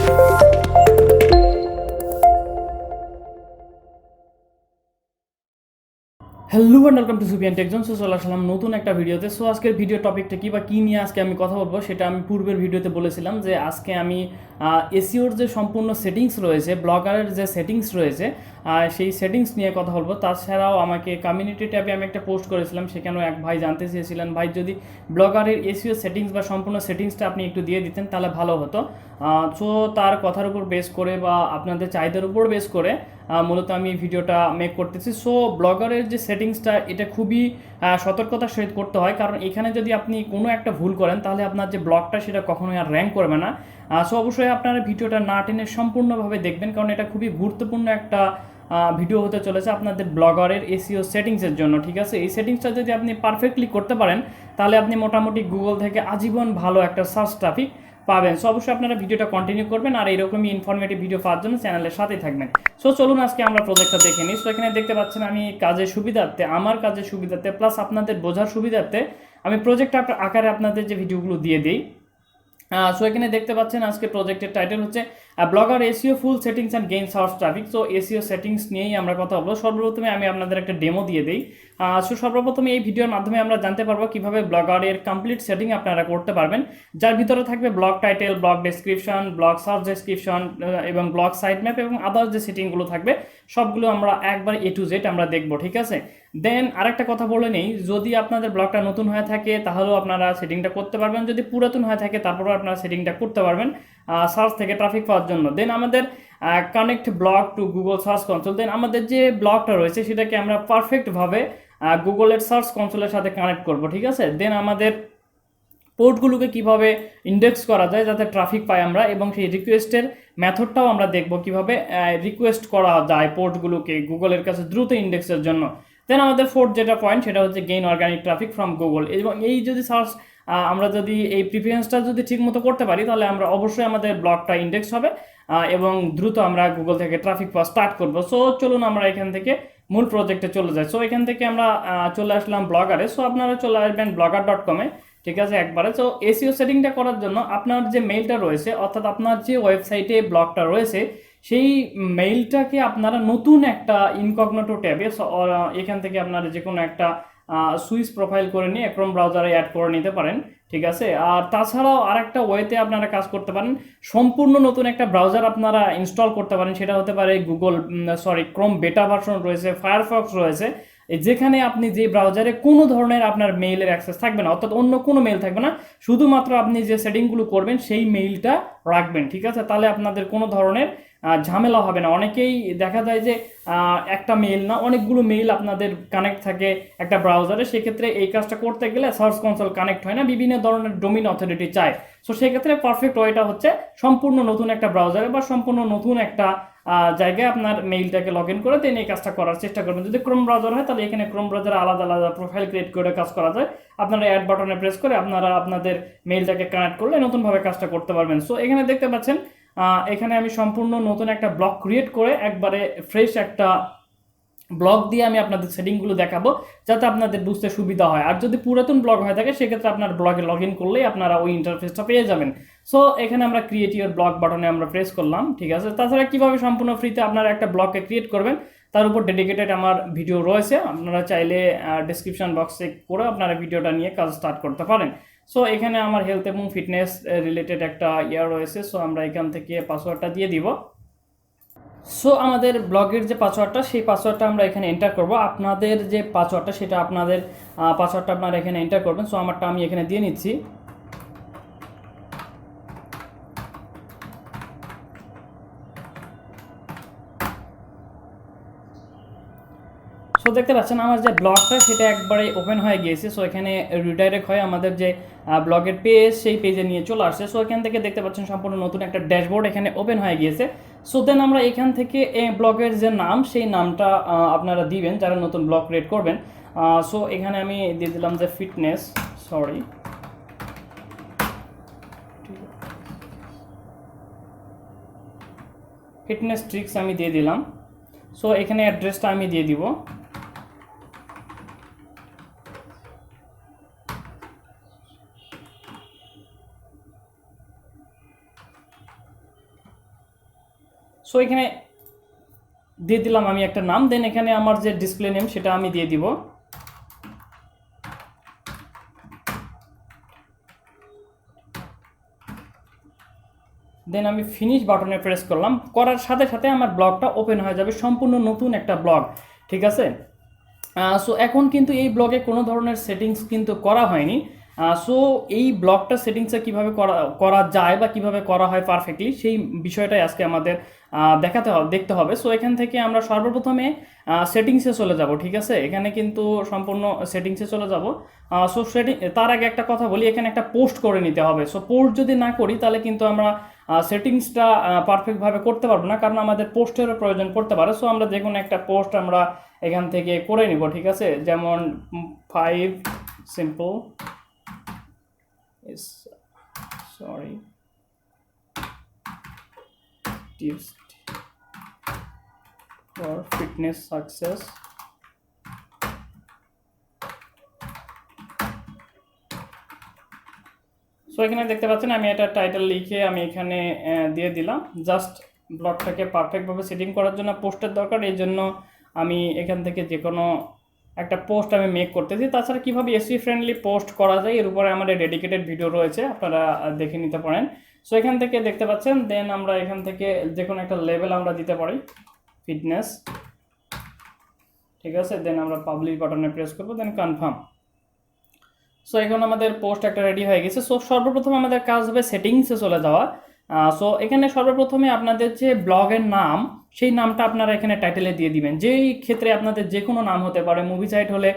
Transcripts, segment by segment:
Hello and welcome to Sufiyan Techzone. So চলে আসলাম নতুন একটা ভিডিওতে। সো আজকের ভিডিও টপিকটা কি বা কী নিয়ে আজকে আমি কথা বলবো সেটা আমি পূর্বের ভিডিওতে বলেছিলাম যে আজকে আমি এসইওর যে সম্পূর্ণ সেটিংস রয়েছে, ব্লগারের যে সেটিংস রয়েছে সেই সেটিংস নিয়ে কথা বলবো। তাছাড়াও আমাকে কমিউনিটি ট্যাবে আমি একটা পোস্ট করেছিলাম, সেখানেও এক ভাই জানতে চেয়েছিলেন ভাই যদি ব্লগারের এসইও সেটিংস বা সম্পূর্ণ সেটিংসটা আপনি একটু দিয়ে দিতেন তাহলে ভালো হতো। সো তার কথার উপর বেস করে বা আপনাদের চাহিদার উপর বেস করে মূলত আমি ভিডিওটা মেক করতেছি। সো ব্লগারের যে সেটিংসটা এটা খুবই সতর্কতার সহিত করতে হয়, কারণ এখানে যদি আপনি কোনো একটা ভুল করেন তাহলে আপনার যে ব্লগটা সেটা কখনোই আর র্যাঙ্ক করবে না। সো অবশ্যই আপনারা ভিডিওটা না টেনে সম্পূর্ণভাবে দেখবেন, কারণ এটা খুবই গুরুত্বপূর্ণ একটা ভিডিও হতে চলেছে আপনাদের ব্লগারের এসইও সেটিংসের জন্য। ঠিক আছে, এই সেটিংসটা যদি আপনি পারফেক্টলি করতে পারেন তাহলে আপনি মোটামুটি গুগল থেকে আজীবন ভালো একটা সার্চ ট্রাফিক পাবেন। সো অবশ্যই আপনারা ভিডিওটা কন্টিনিউ করবেন আর এইরকমই ইনফরমেটিভ ভিডিও পাওয়ার জন্য চ্যানেলের সাথেই থাকবেন। সো চলুন আজকে আমরা প্রজেক্টটা দেখে নিই। সো এখানে দেখতে পাচ্ছেন আমি কাজের সুবিধার্থে, আমার কাজের সুবিধার্থে প্লাস আপনাদের বোঝার সুবিধার্থে আমি প্রজেক্ট আকারে আপনাদের যে ভিডিওগুলো দিয়ে দিই। সো এখানে দেখতে পাচ্ছেন আজকে প্রজেক্টের টাইটেল হচ্ছে blogger SEO full settings and gain search traffic. So SEO settings নিয়েই আমরা কথা বলবো। সর্বপ্রথমে আমি আপনাদের একটা ডেমো দিয়ে দিই। সো সর্বপ্রথমে এই ভিডিওর মাধ্যমে আমরা জানতে পারবো কিভাবে ব্লগারের কমপ্লিট সেটিং আপনারা করতে পারবেন, যার ভিতরে থাকবে blog title, blog description, blog search description এবং ব্লগ সাইট ম্যাপ এবং আদার্স যে সেটিংগুলো থাকবে সবগুলো আমরা একবার এ টু জেড আমরা দেখবো। ঠিক আছে, দেন আরেকটা কথা বলে নেই, যদি আপনাদের ব্লগটা নতুন হয়ে থাকে তাহলেও আপনারা সেটিংটা করতে পারবেন, যদি পুরাতন হয়ে থাকে তারপরেও আপনারা সেটিংটা করতে পারবেন সার্চ থেকে ট্রাফিক পাওয়ার জন্য। দেন আমাদের connect blog to Google search console. Then আমাদের যে ব্লগটা রয়েছে সেটাকে আমরা পারফেক্টভাবে গুগলের সার্চ কনসোলের সাথে কানেক্ট করব। ঠিক আছে, দেন আমাদের পোর্টগুলোকে কিভাবে ইন্ডেক্স করা যায় যাতে ট্রাফিক পাই আমরা, এবং সেই রিকোয়েস্টের মেথডটাও আমরা দেখব কিভাবে রিকোয়েস্ট করা যায় পোর্টগুলোকে গুগলের কাছে দ্রুত ইন্ডেক্সের জন্য। দেন আমাদের ফোর্থ যেটা পয়েন্ট সেটা হচ্ছে gain organic traffic from Google. এবং এই যদি সার্চ আমরা যদি এই প্রিফারেন্সটা যদি ঠিকমতো করতে পারি তাহলে আমরা অবশ্যই আমাদের ব্লগটা ইন্ডেক্স হবে এবং দ্রুত আমরা গুগল থেকে ট্রাফিক পাওয়া স্টার্ট করবো। সো চলুন আমরা এখান থেকে মূল প্রজেক্টে চলে যাই। সো এখান থেকে আমরা চলে আসলাম ব্লগারে। সো আপনারা চলে আসবেন blogger.com-এ। ঠিক আছে, একবারে। তো এসইও সেটিংটা করার জন্য আপনার যে মেইলটা রয়েছে, অর্থাৎ আপনার যে ওয়েবসাইটে ব্লগটা রয়েছে সেই মেইলটাকে আপনারা নতুন একটা ইনকগনিটো ট্যাবে এখান থেকে আপনারা যে কোনো একটা সুইচ প্রোফাইল করে নিয়ে ক্রোম ব্রাউজারে অ্যাড করে নিতে পারেন। ঠিক আছে, আর তাছাড়াও আরেকটা ওয়েতে আপনারা কাজ করতে পারেন, সম্পূর্ণ নতুন একটা ব্রাউজার আপনারা ইনস্টল করতে পারেন। সেটা হতে পারে ক্রোম বেটা ভার্সন রয়েছে, ফায়ারফক্স রয়েছে, যেখানে আপনি যে ব্রাউজারে কোনো ধরনের আপনার মেইলের অ্যাক্সেস থাকবে না, অর্থাৎ অন্য কোনো মেইল থাকবে না, শুধুমাত্র আপনি যে সেটিংগুলো করবেন সেই মেইলটা রাখবেন। ঠিক আছে, তাহলে আপনাদের কোনো ধরনের ঝামেলা হবে না। অনেকেই দেখা যায় যে একটা মেইল না অনেকগুলো মেইল আপনাদের কানেক্ট থাকে একটা ব্রাউজারে, সেক্ষেত্রে এই কাজটা করতে গেলে সার্চ কনসোল কানেক্ট হয় না, বিভিন্ন ধরনের ডোমেইন অথরিটি চায়। সো সেক্ষেত্রে পারফেক্ট ওয়েটা হচ্ছে সম্পূর্ণ নতুন একটা ব্রাউজারে বা সম্পূর্ণ নতুন একটা জায়গায় আপনার মেইলটাকে লগ ইন করে দেন এই কাজটা করার চেষ্টা করবেন। যদি ক্রোম ব্রাউজার হয় তাহলে এখানে ক্রোম ব্রাউজারে আলাদা আলাদা প্রোফাইল ক্রিয়েট করে কাজ করা যায়। আপনারা অ্যাড বাটনে প্রেস করে আপনারা আপনাদের মেইলটাকে কানেক্ট করলে নতুনভাবে কাজটা করতে পারবেন। সো এখানে দেখতে পাচ্ছেন এখানে আমি সম্পূর্ণ নতুন একটা ব্লগ ক্রিয়েট করে একবারে ফ্রেশ একটা ব্লগ দিয়ে আমি আপনাদের সেটিংগুলো দেখাবো যাতে আপনাদের বুঝতে সুবিধা হয়। আর যদি পুরাতন ব্লগ হয়ে থাকে সেক্ষেত্রে আপনার ব্লগে লগ ইন করলেই আপনারা ওই ইন্টারফেসটা পেয়ে যাবেন। সো এখানে আমরা ক্রিয়েট ইউর ব্লগ বাটনে আমরা প্রেস করলাম। ঠিক আছে, তাছাড়া কীভাবে সম্পূর্ণ ফ্রিতে আপনারা একটা ব্লগকে ক্রিয়েট করবেন তার উপর ডেডিকেটেড আমার ভিডিও রয়েছে, আপনারা চাইলে ডিসক্রিপশন বক্সে করে আপনারা ভিডিওটা নিয়ে কাজ স্টার্ট করতে পারেন। সো এখানে আমার হেলথ এবং ফিটনেস রিলেটেড একটা রয়েছে। সো আমরা এখান থেকে পাসওয়ার্ডটা দিয়ে দিব। সো আমাদের ব্লগের যে পাসওয়ার্ডটা সেই পাসওয়ার্ডটা আমরা এখানে এন্টার করব। আপনাদের যে পাসওয়ার্ডটা সেটা আপনাদের পাসওয়ার্ডটা আপনারা এখানে এন্টার করবেন। সো আমারটা আমি এখানে দিয়ে নিচ্ছি। সো দেখতে পাচ্ছেন আমার যে ব্লগটা সেটা একবারে ওপেন হয়ে গিয়েছে। সো এখানে রিডাইরেক্ট হয়ে আমাদের যে ব্লগের পেজ সেই পেজে নিয়ে চলে আসছে। সো এখান থেকে দেখতে পাচ্ছেন সম্পূর্ণ নতুন একটা ড্যাশবোর্ড এখানে ওপেন হয়ে গিয়েছে। সো দেন আমরা এখান থেকে এই ব্লগের যে নাম সেই নামটা আপনারা দিবেন যারা নতুন ব্লগ ক্রিয়েট করবেন। সো এখানে আমি দিয়ে দিলাম যে ফিটনেস ট্রিক্স আমি দিয়ে দিলাম। সো এখানে অ্যাড্রেসটা আমি দিয়ে দিব। সো এখানে দিয়ে দিলাম আমি একটা নাম, দেন এখানে আমার যে ডিসপ্লে নেম সেটা আমি দিয়ে দিব। দেন আমি ফিনিশ বাটনে প্রেস করলাম, করার সাথে সাথে আমার ব্লগটা ওপেন হয়ে যাবে, সম্পূর্ণ নতুন একটা ব্লগ, ঠিক আছে। সো এখন কিন্তু এই ব্লগে কোনো ধরনের সেটিংস কিন্তু করা হয়নি। সো এই ব্লগটা সেটিংসে কীভাবে করা যায় বা কিভাবে করা হয় পারফেক্টলি, সেই বিষয়টাই আজকে আমাদের দেখতে হবে। সো এখান থেকে আমরা সর্বপ্রথমে সেটিংসে চলে যাব, ঠিক আছে। এখানে কিন্তু সম্পূর্ণ সেটিংসে চলে যাব। সো তার আগে একটা কথা বলি, এখানে একটা পোস্ট করে নিতে হবে। সো পোস্ট যদি না করি তাহলে কিন্তু আমরা সেটিংসটা পারফেক্টভাবে করতে পারবো না, কারণ আমাদের পোস্টেরও প্রয়োজন পড়তে পারে। সো আমরা যে কোনো একটা পোস্ট আমরা এখান থেকে করে নিব, ঠিক আছে। যেমন 5 simple tips for fitness success. So এখানে দেখতে পাচ্ছেন আমি এটা টাইটেল লিখে আমি এখানে দিয়ে দিলাম। জাস্ট ব্লগটাকে পারফেক্টভাবে সেটিং করার জন্য পোস্টের দরকার, এই জন্য আমি এখান থেকে যে কোনো একটা পোস্ট আমি মেক করতেছি। তাছাড়া কীভাবে এসইও ফ্রেন্ডলি পোস্ট করা যায় এর উপরে আমাদের ডেডিকেটেড ভিডিও রয়েছে, আপনারা দেখে নিতে পারেন। সো এখান থেকে দেখতে পাচ্ছেন, দেন আমরা এখান থেকে যে কোনো একটা লেভেল আমরা দিতে পারি, ফিটনেস, ঠিক আছে। দেন আমরা পাবলিশ বাটনে প্রেস করবো, দেন কনফার্ম। সো এখন আমাদের পোস্ট একটা রেডি হয়ে গেছে। সো সর্বপ্রথম আমাদের কাজ হবে সেটিংসে চলে যাওয়া। সো এখানে সর্বপ্রথমে আপনাদের যে ব্লগের নাম, সেই নামটা আপনারা এখানে টাইটেলে দিয়ে দিবেন। যেই ক্ষেত্রে আপনাদের যে কোনো নাম হতে পারে, মুভি সাইট হলে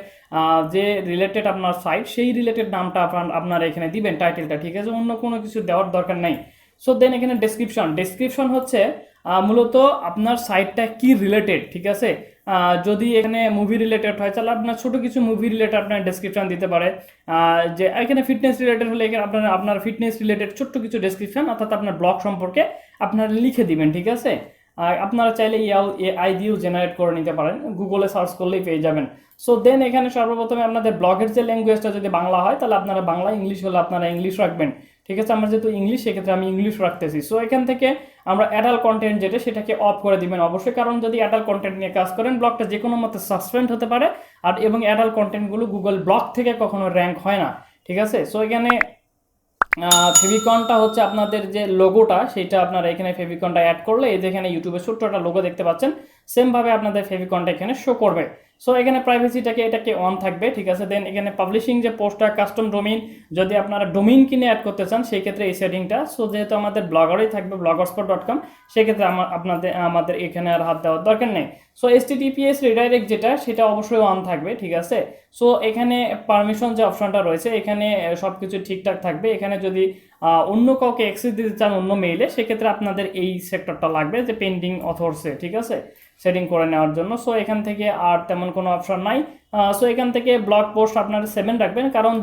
যে রিলেটেড আপনার সাইট, সেই রিলেটেড নামটা আপনারা এখানে দিবেন টাইটেলটা, ঠিক আছে। অন্য কোনো কিছু দেওয়ার দরকার নেই। সো দেন এখানে ডেসক্রিপশন হচ্ছে মূলত আপনার সাইটটা কি রিলেটেড, ঠিক আছে। যদি এখানে মুভি রিলেটেড হয় তাহলে আপনার ছোটো কিছু মুভি রিলেটেড আপনার ডেসক্রিপশন দিতে পারে। যে এখানে ফিটনেস রিলেটেড হলে এখানে আপনার ফিটনেস রিলেটেড ছোট্ট কিছু ডেসক্রিপশন, অর্থাৎ আপনার ব্লগ সম্পর্কে আপনারা লিখে দিবেন, ঠিক আছে। আপনারা চাইলে এআই দিয়েও জেনারেট করে নিতে পারেন, গুগলে সার্চ করলেই পেয়ে যাবেন। সো দেন এখানে সর্বপ্রথমে আপনাদের ব্লগের যে ল্যাঙ্গুয়েজটা যদি বাংলা হয় তাহলে আপনারা বাংলা, ইংলিশ হলে আপনারা ইংলিশ রাখবেন, ঠিক আছে। আমার যেহেতু ইংলিশ, সেক্ষেত্রে আমি ইংলিশ রাখতেছি। সো এখান থেকে আমরা অ্যাডাল্ট কন্টেন্ট যেটা, সেটাকে অফ করে দিবেন অবশ্যই, কারণ যদি অ্যাডাল্ট কন্টেন্ট নিয়ে কাজ করেন ব্লগটা যে কোনো মতে সাসপেন্ড হতে পারে, আর এবং অ্যাডাল্ট কন্টেন্টগুলো গুগল ব্লগ থেকে কখনো র্যাঙ্ক হয় না, ঠিক আছে। সো এখানে ফেভিকনটা হচ্ছে আপনাদের যে লোগোটা, সেটা আপনারা এখানে ফেভিকনটা অ্যাড করলে এই যেখানে ইউটিউবে ছোট্ট একটা লোগো দেখতে পাচ্ছেন, সেমভাবে আপনাদের ফেভিকনটা এখানে শো করবে। সো এখানে এটাকে অন থাকবে, ঠিক আছে। দেন এখানে পাবলিশিং যে পোস্টটা, কাস্টম ডোমিন, যদি আপনারা ডোমিন কিনে অ্যাড করতে চান সেই ক্ষেত্রে এই সেটিংটা। সো যেহেতু আমাদের ব্লগারই থাকবে bloggerspot.com, সেক্ষেত্রে আমাদের এখানে আর হাত দেওয়ার দরকার নেই। সো HTTPS রিডাইরেক্ট যেটা, সেটা অবশ্যই অন থাকবে, ঠিক আছে। সো এখানে পারমিশন যে অপশনটা রয়েছে, এখানে সব কিছু ঠিকঠাক থাকবে। এখানে যদি অন্য কাউকে অ্যাক্সেস দিতে চান অন্য মেইলে, সেক্ষেত্রে আপনাদের এই সেক্টরটা লাগবে, যে পেন্ডিং অথরসে, ঠিক আছে, সেটিং করে নেওয়ার জন্য। সো এখান থেকে আর তেমন কোনো অপশন নাই। সো এখান থেকে ব্লগ পোস্ট আপনারা 7 রাখবেন, কারণ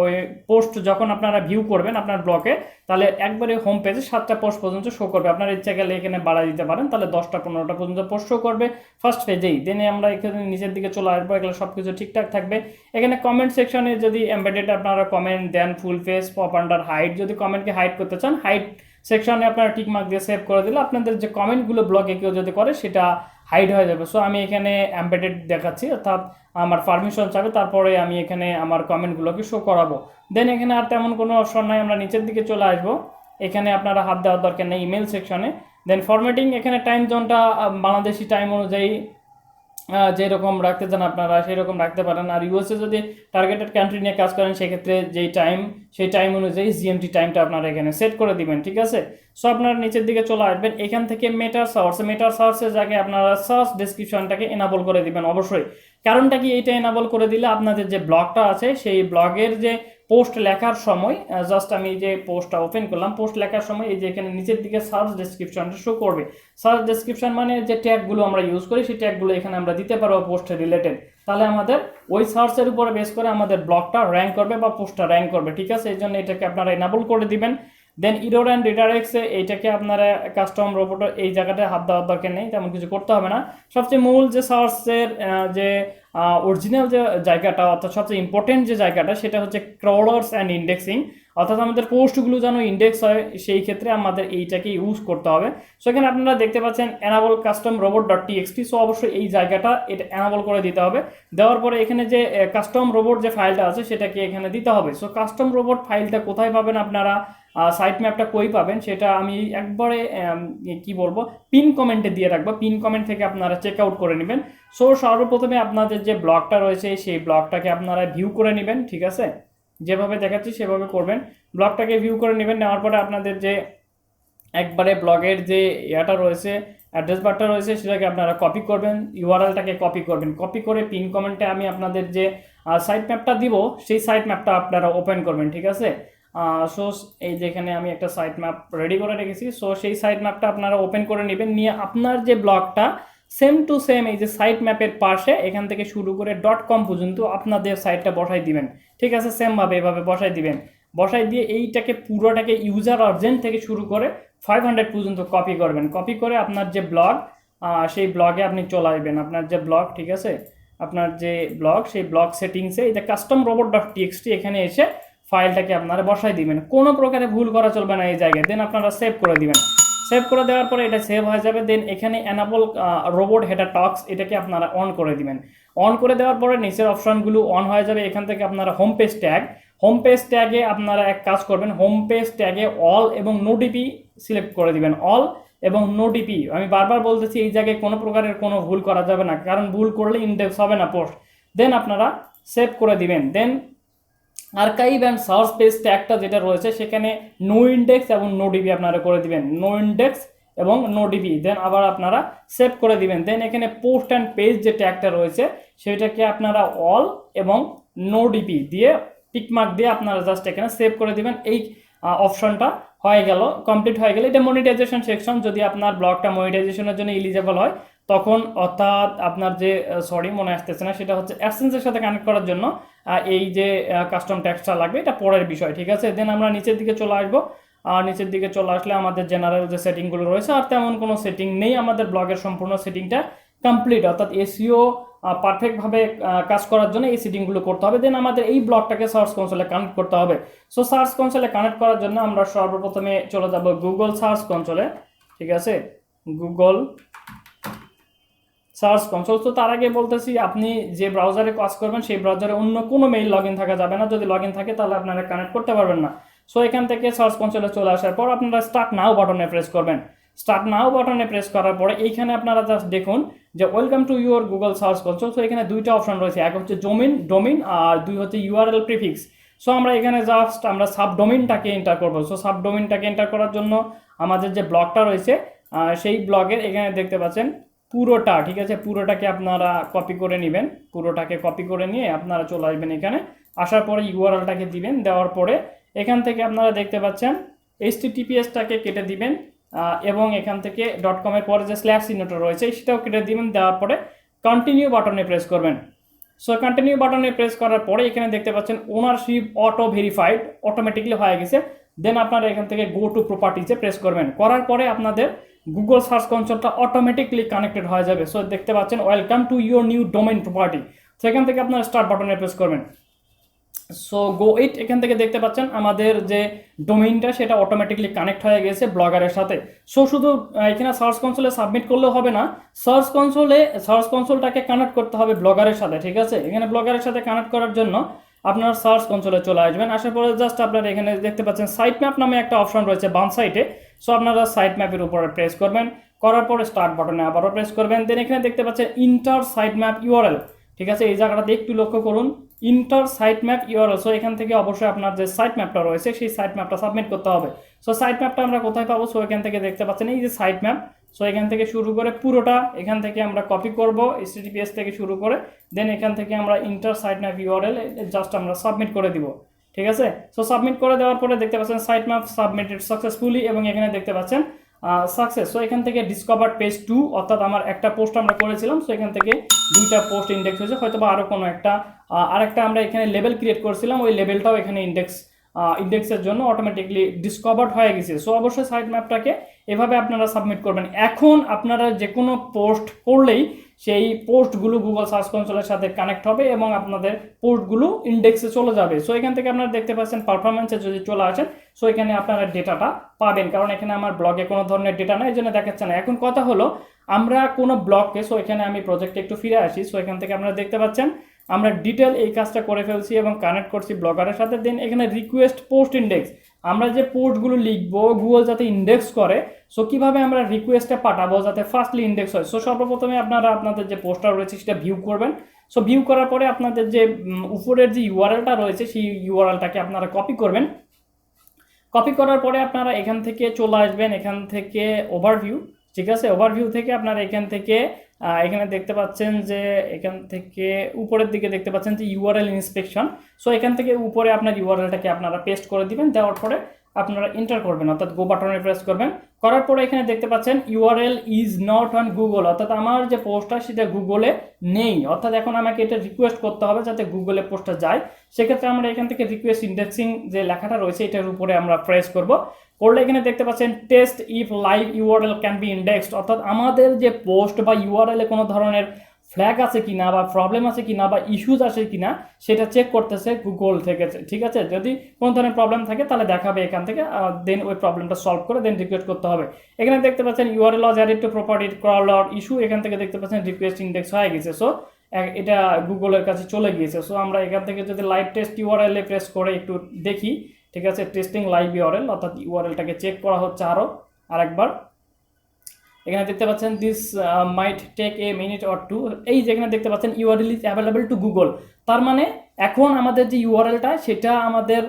ওই পোস্ট যখন আপনারা ভিউ করবেন আপনার ব্লগে, তাহলে একবারে হোম পেজে 7টা পোস্ট পর্যন্ত শো করবে। আপনার ইচ্ছা গেলে এখানে বাড়াই দিতে পারেন, তাহলে 10টা 15টা পর্যন্ত পোস্ট শো করবে ফার্স্ট পেজেই। দেনে আমরা এখানে নিচের দিকে চলে আসবো, এগুলো সব কিছু ঠিকঠাক থাকবে। এখানে কমেন্ট সেকশনে যদি এমবেডেড আপনারা কমেন্ট দেন, full page, pop under, hide, যদি কমেন্টকে হাইড করতে চান, হাইড সেকশনে আপনারা টিক মার্ক দিয়ে সেভ করে দিলে আপনাদের যে কমেন্টগুলো ব্লগে কেউ যদি করে সেটা হাইড হয়ে যাবে। সো আমি এখানে এমবেডেড দেখাচ্ছি, অর্থাৎ আমার পারমিশন চাবে, তারপরে আমি এখানে আমার কমেন্টগুলোকে শো করাবো। দেন এখানে আর তেমন কোনো অপশন নাই, আমরা নিচের দিকে চলে আসবো। এখানে আপনারা হাত দেওয়ার দরকার নেই ইমেল সেকশনে। দেন ফরম্যাটিং, এখানে টাইম জোনটা বাংলাদেশি টাইম অনুযায়ী যেরকম রাখতে চান আপনারা সেই রকম রাখতে পারেন। আর ইউএসএ যদি টার্গেটেড কান্ট্রি নিয়ে কাজ করেন, সেক্ষেত্রে যেই টাইম, সেই টাইম অনুযায়ী জিএমটি টাইমটা আপনারা এখানে সেট করে দিবেন, ঠিক আছে। সো আপনারা নিচের দিকে চলে আসবেন, এখান থেকে মেটার সার্চের জায়গায় আপনারা সার্চ ডেসক্রিপশনটাকে এনাবল করে দিবেন অবশ্যই। কারণটা কি, এইটা এনাবল করে দিলে আপনাদের যে ব্লগটা আছে, সেই ব্লগের যে পোস্ট লেখার সময়, জাস্ট আমি যে পোস্টটা ওপেন করলাম, পোস্ট লেখার সময় এই যে এখানে নিচের দিকে সার্চ ডেসক্রিপশনটা শো করবে। সার্চ ডেসক্রিপশন মানে যে ট্যাগগুলো আমরা ইউজ করি, সেই ট্যাগগুলো এখানে আমরা দিতে পারবো পোস্টের রিলেটেড। তাহলে আমাদের ওই সার্চের উপরে বেস করে আমাদের ব্লগটা র্যাঙ্ক করবে বা পোস্টটা র্যাঙ্ক করবে, ঠিক আছে। এই জন্য এটাকে আপনারা এনাবল করে দিবেন। দেন ইরোর অ্যান্ড রিডাইরেক্টসে এইটাকে আপনারা কাস্টম রোবট, এই জায়গাটায় হাত দেওয়ার দরকার নেই, তেমন কিছু করতে হবে না। সবচেয়ে মূল যে সার্চের যে অরিজিনাল যে জায়গাটা, অর্থাৎ সবচেয়ে ইম্পর্টেন্ট যে জায়গাটা, সেটা হচ্ছে ক্রাউডার্স অ্যান্ড ইন্ডেক্সিং, অর্থাৎ আমাদের পোস্টগুলো যেন ইন্ডেক্স হয় সেই ক্ষেত্রে আমাদের এইটাকে ইউজ করতে হবে। সো এখানে আপনারা দেখতে পাচ্ছেন enable custom robot dot txt। So অবশ্যই এই জায়গাটা এটা enable করে দিতে হবে। দেওয়ার পরে এখানে যে কাস্টম রোবট যে ফাইলটা আছে সেটাকে এখানে দিতে হবে। সো কাস্টম রোবট ফাইলটা কোথায় পাবেন আপনারা, সাইট ম্যাপটা কই পাবেন সেটা আমি একবারে কি বলবো পিন কমেন্টে দিয়ে রাখবো, পিন কমেন্ট থেকে আপনারা চেক আউট করে নেবেন। সো সর্বপ্রথমে আপনাদের যে ব্লগটা রয়েছে সেই ব্লগটাকে আপনারা ভিউ করে নেবেন, ঠিক আছে, যেভাবে দেখাচ্ছি সেভাবে করবেন। ব্লগটাকে ভিউ করে নেবেন, নেওয়ার পরে আপনাদের যে একবারে ব্লগের যে ইয়াটা রয়েছে অ্যাড্রেস বারটা রয়েছে সেটাকে আপনারা কপি করবেন, ইউআরএলটাকে কপি করবেন, কপি করে পিন কমেন্টে আমি আপনাদের যে সাইট ম্যাপটা দিব সেই সাইট ম্যাপটা আপনারা ওপেন করবেন, ঠিক আছে। সো এই যেখানে আমি একটা সাইট ম্যাপ রেডি করে রেখেছি। সো সেই সাইট ম্যাপটা আপনারা ওপেন করে নেবেন, নিয়ে আপনার যে ব্লগটা সেম টু সেম এই যে সাইট ম্যাপের পাশে এখান থেকে শুরু করে .com পর্যন্ত আপনাদের সাইটটা বসাই দিবেন, ঠিক আছে। সেমভাবে এভাবে বসাই দিবেন, বসাই দিয়ে এইটাকে পুরোটাকে ইউজার অরজেন্ট থেকে শুরু করে 500 পর্যন্ত কপি করবেন। কপি করে আপনার যে ব্লগ সেই ব্লগে আপনি চলে আসবেন, আপনার যে ব্লগ, ঠিক আছে, আপনার যে ব্লগ সেই ব্লগ সেটিংসে এই যে কাস্টম রোবট ডট টিএক্সটি এখানে এসে ফাইলটাকে আপনারা বসাই দিবেন, কোনো প্রকারে ভুল করা চলবে না এই জায়গায়। দেন আপনারা সেভ করে দিবেন, সেভ করে দেওয়ার পরে এটা সেভ হয়ে যাবে। দেন এখানে এনাবল রোবট হেডার টক্স এটাকে আপনারা অন করে দিবেন। অন করে দেওয়ার পরে নিচের অপশনগুলো অন হয়ে যাবে। এখান থেকে আপনারা home page tag, home page ট্যাগে আপনারা এক কাজ করবেন, হোম পেজ ট্যাগে অল এবং নো ডিপি সিলেক্ট করে দিবেন, অল এবং নো ডিপি। আমি বারবার বলতেছি এই জায়গায় কোনো প্রকারের কোনো ভুল করা যাবে না, কারণ ভুল করলে ইন্ডেক্স হবে না পোস্ট। দেন আপনারা সেভ করে দিবেন। দেন আর্কাইভ অ্যান্ড সার্চ পেজ ট্যাগটা যেটা রয়েছে সেখানে নো ইন্ডেক্স এবং নো ডিপি আপনারা করে দিবেন, নো ইন্ডেক্স এবং নো ডিপি। দেন আবার আপনারা সেভ করে দিবেন। দেন এখানে পোস্ট অ্যান্ড পেজ যে ট্যাগটা রয়েছে সেটাকে আপনারা অল এবং নো ডিপি দিয়ে টিকমার্ক দিয়ে আপনারা জাস্ট এখানে সেভ করে দিবেন। এই অপশনটা হয়ে গেল, কমপ্লিট হয়ে গেল। এটা মনিটাইজেশন সেকশন, যদি আপনার ব্লগটা মনিটাইজেশনের জন্য এলিজেবল হয় তখন, অর্থাৎ আপনার যে মনে আসতেছে না, সেটা হচ্ছে অ্যাডসেন্সের সাথে কানেক্ট করার জন্য এই যে কাস্টম ট্যাক্সটা লাগবে, এটা পরের বিষয়, ঠিক আছে। দেন আমরা নিচের দিকে চলে আসবো, আর নিচের দিকে চলে আসলে আমাদের জেনারেল যে সেটিংগুলো রয়েছে আর তেমন কোনো সেটিং নেই, আমাদের ব্লগের সম্পূর্ণ সেটিংটা কমপ্লিট, অর্থাৎ এসইও পারফেক্টভাবে কাজ করার জন্য এই সেটিংগুলো করতে হবে। দেন আমাদের এই ব্লগটাকে সার্চ কনসোলে কানেক্ট করতে হবে। সো সার্চ কনসোলে কানেক্ট করার জন্য আমরা সর্বপ্রথমে চলে যাব গুগল সার্চ কনসোলে, ঠিক আছে, গুগল সার্চ কনসোল। তো তার আগে বলতেছি আপনি যে ব্রাউজারে কাজ করবেন সেই ব্রাউজারে অন্য কোনো মেইল লগ ইন থাকা যাবে না, যদি লগ ইন থাকে তাহলে আপনারা কানেক্ট করতে পারবেন না। সো এখান থেকে সার্চ কনসোলে চলে আসার পর আপনারা স্টার্ট নাও বাটনে প্রেস করবেন। স্টার্ট নাও বাটনে প্রেস করার পরে এইখানে আপনারা জাস্ট দেখুন যে welcome to your Google search console. So এখানে দুইটা অপশন রয়েছে, এক হচ্ছে ডোমিন আর দুই হচ্ছে ইউআরএল প্রিফিক্স। সো আমরা এখানে জাস্ট আমরা সাবডোমিনটাকে এন্টার করবো। সো সাবডোমিনটাকে এন্টার করার জন্য আমাদের যে ব্লগটা রয়েছে সেই ব্লগের এখানে দেখতে পাচ্ছেন পুরোটা, ঠিক আছে, পুরোটাকে আপনারা কপি করে নেবেন, পুরোটাকে কপি করে নিয়ে আপনারা চলে আসবেন এখানে। আসার পরে ইউআরএলটাকে দিবেন, দেওয়ার পরে এখান থেকে আপনারা দেখতে পাচ্ছেন HTTPSটাকে কেটে দিবেন এবং এখান থেকে .com এর পরে যে স্ল্যাশ চিহ্নটা রয়েছে সেটাও কেটে দিবেন। দেওয়ার পরে কন্টিনিউ বাটনে প্রেস করবেন। সো কন্টিনিউ বাটনে প্রেস করার পরে এখানে দেখতে পাচ্ছেন ওনারশিপ অটো ভেরিফাইড অটোমেটিকলি হয়ে গেছে। দেন আপনারা এখান থেকে গো টু প্রপার্টিজে প্রেস করবেন, করার পরে আপনাদের গুগল সার্চ কনসোলটা অটোমেটিকলি কানেক্টেড হয়ে যাবে। সো দেখতে পাচ্ছেন welcome to your new domain property. সেখান থেকে আপনারা স্টার্ট বাটনে প্রেস করবেন। সো গো ইট, এখান থেকে দেখতে পাচ্ছেন আমাদের যে ডোমেইনটা সেটা অটোমেটিকলি কানেক্ট হয়ে গেছে ব্লগারের সাথে। সো শুধু এখানে সার্চ কনসোলে সাবমিট করলেও হবে না, সার্চ কনসোলটাকে কানেক্ট করতে হবে ব্লগারের সাথে, ঠিক আছে। এখানে ব্লগারের সাথে কানেক্ট করার জন্য আপনার সার্চ কনসোলে চলে আসবেন। আসার পরে জাস্ট আপনারা এখানে দেখতে পাচ্ছেন সাইট ম্যাপ নামে একটা অপশন রয়েছে বাম সাইডে। সো আপনারা সাইট ম্যাপের উপরে প্রেস করবেন, করার পরে স্টার্ট বাটনে আবারও প্রেস করবেন। দেন এখানে দেখতে পাচ্ছেন ইন্টার সাইট ম্যাপ ইউআরএল, ঠিক আছে, এই জায়গাটাতে একটু লক্ষ্য করুন, enter site map URL. So এখান থেকে অবশ্যই আপনার যে সাইট ম্যাপটা রয়েছে সেই সাইট ম্যাপটা সাবমিট করতে হবে। সো সাইট ম্যাপটা আমরা কোথায় পাবো? সো এখান থেকে দেখতে পাচ্ছেন এই যে সাইট ম্যাপ। সো এখান থেকে শুরু করে পুরোটা এখান থেকে আমরা কপি করব, HTTPS থেকে শুরু করে। দেন এখান থেকে আমরা enter site map URL just আমরা সাবমিট করে দিব, ঠিক আছে। সো সাবমিট করে দেওয়ার পরে দেখতে পাচ্ছেন সাইট ম্যাপ সাবমিটেড সাকসেসফুলি এবং এখানে দেখতে পাচ্ছেন সাকসেস। সো এখান থেকে ডিসকভার পেজ 2, অর্থাৎ আমার একটা পোস্ট আমরা করেছিলাম, সো এখান থেকে দুইটা পোস্ট ইন্ডেক্স হয়েছে, হয়তো বা আরও কোনো একটা আরেকটা আমরা এখানে লেভেল ক্রিয়েট করেছিলাম, ওই লেভেলটাও এখানে ইন্ডেক্স ইন্ডেক্সের জন্য অটোমেটিকলি ডিসকভার্ড হয়ে গেছে। সো অবশ্যই সাইট ম্যাপটাকে এভাবে আপনারা সাবমিট করবেন। এখন আপনারা যে কোনো পোস্ট করলেই সেই পোস্টগুলো গুগল সার্চ কনসোলের সাথে কানেক্ট হবে এবং আপনাদের পোস্টগুলো ইন্ডেক্সে চলে যাবে। সো এখান থেকে আপনারা দেখতে পাচ্ছেন পারফরমেন্সে যদি চলে আসেন, সো এখানে আপনারা ডেটাটা পাবেন, কারণ এখানে আমার ব্লগে কোনো ধরনের ডেটা নাই, এই জন্য দেখাচ্ছে না। এখন কথা হলো আমরা কোনো ব্লগকে, সো এখানে আমি প্রজেক্টে একটু ফিরে আসি। সো এখান থেকে আপনারা দেখতে পাচ্ছেন আমরা ডিটেল এই কাজটা করে ফেলছি এবং কানেক্ট করছি ব্লগারের সাথে। দেন এখানে রিকোয়েস্ট পোস্ট ইন্ডেক্স, আমরা যে পোস্টগুলো লিখবো গুগল যাতে ইন্ডেক্স করে, সো কিভাবে আমরা রিকোয়েস্টে পাঠাবো যাতে ফার্স্টলি ইন্ডেক্স হয়। সো সর্বপ্রথমে আপনারা আপনাদের যে পোস্টটা রয়েছে সেটা ভিউ করবেন। সো ভিউ করার পরে আপনাদের যে উপরের যে ইউআরএলটা রয়েছে সেই ইউআরএলটাকে আপনারা কপি করবেন। কপি করার পরে আপনারা এখান থেকে চলে আসবেন, এখান থেকে ওভারভিউ, ঠিক আছে, ওভারভিউ থেকে আপনারা এখান থেকে এখানে দেখতে পাচ্ছেন যে এখান থেকে উপরের দিকে দেখতে পাচ্ছেন যে ইউআরএল ইন্সপেকশন। সো এখান থেকে উপরে আপনার ইউআরএলটাকে আপনারা পেস্ট করে দিবেন, দেওয়ার পরে আপনারা এন্টার করবেন, অর্থাৎ গো বাটনে প্রেস করবেন। করার পরে এখানে দেখতে পাচ্ছেন URL is not on Google, অর্থাৎ আমার যে পোস্টটা সেটা গুগলে নেই, অর্থাৎ এখন আমাকে এটা রিকোয়েস্ট করতে হবে যাতে গুগলে পোস্টটা যায়। সেক্ষেত্রে আমরা এখান থেকে রিকোয়েস্ট ইন্ডেক্সিং যে লেখাটা রয়েছে এটার উপরে আমরা প্রেস করব। করলে এখানে দেখতে পাচ্ছেন test if live URL can be indexed, অর্থাৎ আমাদের যে পোস্ট বা ইউআরএল এ কোনো ধরনের ফ্ল্যাগ আছে কিনা বা প্রবলেম আছে কিনা বা ইস্যুজ আছে কিনা সেটা চেক করতেছে গুগল থেকে, ঠিক আছে। যদি কোনো ধরনের প্রবলেম থাকে তাহলে দেখাবে এখান থেকে, দেন ওই প্রবলেমটা সলভ করে দেন রিকোয়েস্ট করতে হবে। এখানে দেখতে পাচ্ছেন URL was added to property crawler issue, এখান থেকে দেখতে পাচ্ছেন রিকোয়েস্ট ইন্ডেক্স হয়ে গেছে। সো এটা গুগলের কাছে চলে গিয়েছে। সো আমরা এখান থেকে যদি লাইভ টেস্ট ইউআরএল এ প্রেস করে একটু দেখি, ঠিক আছে, টেস্টিং লাইভ ইউআরএল, অর্থাৎ ইউআরএলটাকে চেক করা হচ্ছে আরেকবার। এখানে দেখতে পাচ্ছেন this might take a minute or two, এই যেখানে দেখতে পাচ্ছেন URL is available to Google, তার মানে এখন আমাদের যে ইউআরএলটা সেটা আমাদের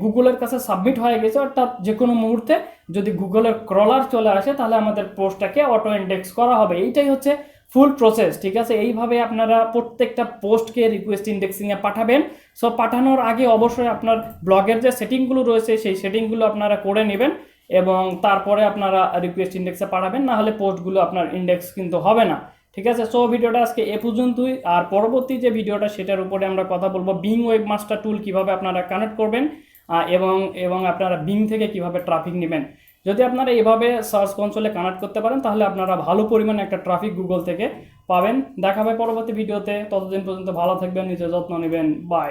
গুগলের কাছে সাবমিট হয়ে গেছে, অর্থাৎ যে কোনো মুহূর্তে যদি গুগলের ক্রলার চলে আসে তাহলে আমাদের পোস্টটাকে অটো ইন্ডেক্স করা হবে। এইটাই হচ্ছে ফুল প্রসেস, ঠিক আছে। এইভাবে আপনারা প্রত্যেকটা পোস্টকে রিকোয়েস্ট ইন্ডেক্সিংয়ে পাঠাবেন। সো পাঠানোর আগে অবশ্যই আপনার ব্লগের যে সেটিংগুলো রয়েছে সেই সেটিংগুলো আপনারা করে নেবেন এবং তারপরে আপনারা রিকোয়েস্ট ইন্ডেক্সে পাঠাবেন, না হলে পোস্টগুলো আপনার ইন্ডেক্স কিন্তু হবে না, ঠিক আছে। সো ভিডিওটা আজকে এ পর্যন্তই, আর পরবর্তী যে ভিডিওটা সেটার উপরে আমরা কথা বলবো বিং ওয়েবমাস্টার টুল কিভাবে আপনারা কানেক্ট করবেন এবং আপনারা বিং থেকে কিভাবে ট্রাফিক নেবেন। যদি আপনারা এভাবে সার্চ কনসোলে কানেক্ট করতে পারেন তাহলে আপনারা ভালো পরিমাণে একটা ট্রাফিক গুগল থেকে পাবেন। দেখা হবে পরবর্তী ভিডিওতে, ততদিন পর্যন্ত ভালো থাকবেন, নিজের যত্ন নেবেন, বাই।